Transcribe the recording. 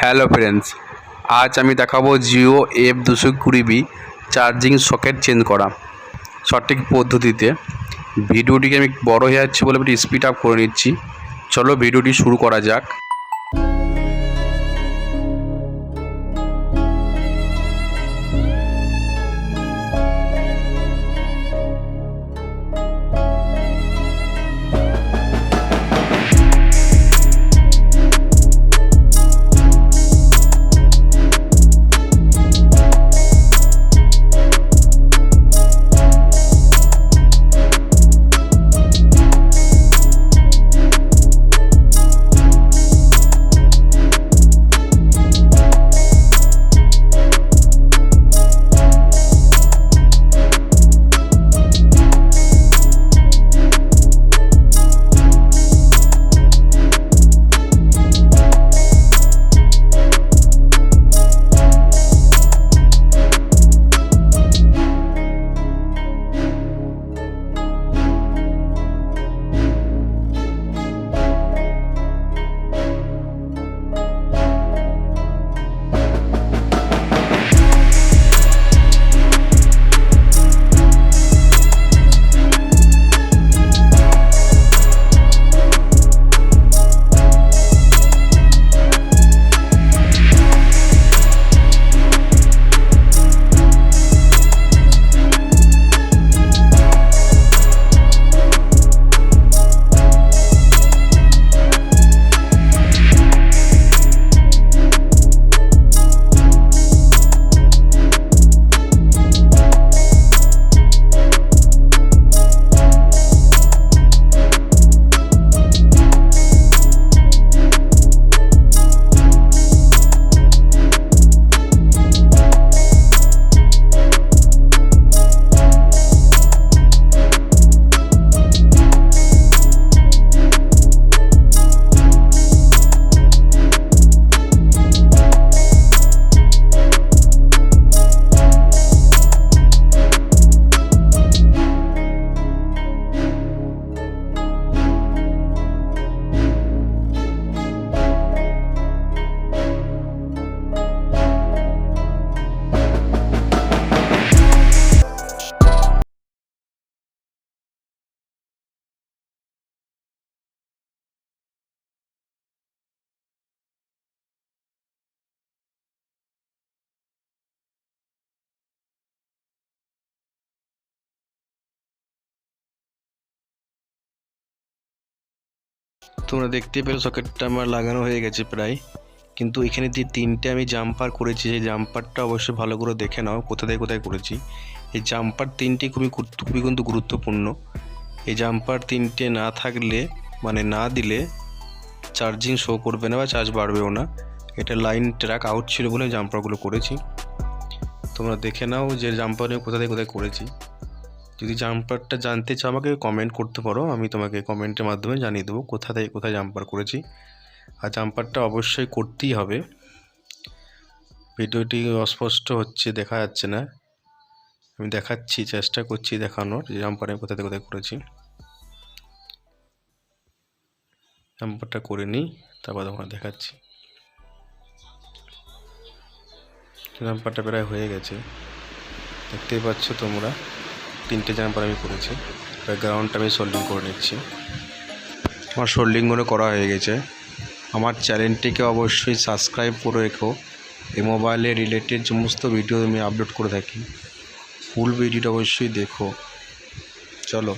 Hello friends, আজ আমি দেখাবো Jio F220B charging socket change করা সঠিক পদ্ধতিতে। ভিডিওটিকে আমি বড় হয়ে যাচ্ছে বলে একটু স্পিড আপ করে নিচ্ছি। চলো ভিডিওটি শুরু করা যাক। তোমরা দেখতে পেলে সকেটটা আমার লাগানো হয়ে গেছে প্রায়, কিন্তু এখানে যে তিনটে আমি জাম্পার করেছি সেই জাম্পারটা অবশ্যই ভালো করে দেখে নাও কোথায় কোথায় করেছি। এই জাম্পার তিনটি খুবই কিন্তু গুরুত্বপূর্ণ। এই জাম্পার তিনটে না থাকলে মানে না দিলে চার্জিং শো করবে না বা চার্জ বাড়বেও না। এটা লাইন ট্র্যাক আউট ছিল বলে জাম্পারগুলো করেছি। তোমরা দেখে নাও যে জাম্পার আমি কোথায় কোথায় করেছি। যদি জাম্পারটা জানতে চাও আমাকে কমেন্ট করতে পারো, আমি তোমাকে কমেন্টের মাধ্যমে জানিয়ে দেবো কোথায় জাম্পার করেছি। আর জাম্পারটা অবশ্যই করতেই হবে। ভিডিওটি অস্পষ্ট হচ্ছে, দেখা যাচ্ছে না, আমি দেখাচ্ছি, চেষ্টা করছি দেখানোর যে জাম্পার আমি কোথায় করেছি। জাম্পারটা করে নিই, তারপর তোমাকে দেখাচ্ছি। জাম্পারটা প্রায় হয়ে গেছে, দেখতেই পাচ্ছ তোমরা। তিনটে জাম্পার আমি করেছি। ব্যাকগ্রাউন্ডটা আমি সোল্ডিং করে নিচ্ছি। আমার সোল্ডিংগুলো করা হয়ে গেছে। আমার চ্যানেলটিকে অবশ্যই সাবস্ক্রাইব করে রেখো। এই মোবাইলে রিলেটেড সমস্ত ভিডিও আমি আপলোড করে থাকি। ফুল ভিডিওটা অবশ্যই দেখো। চলো।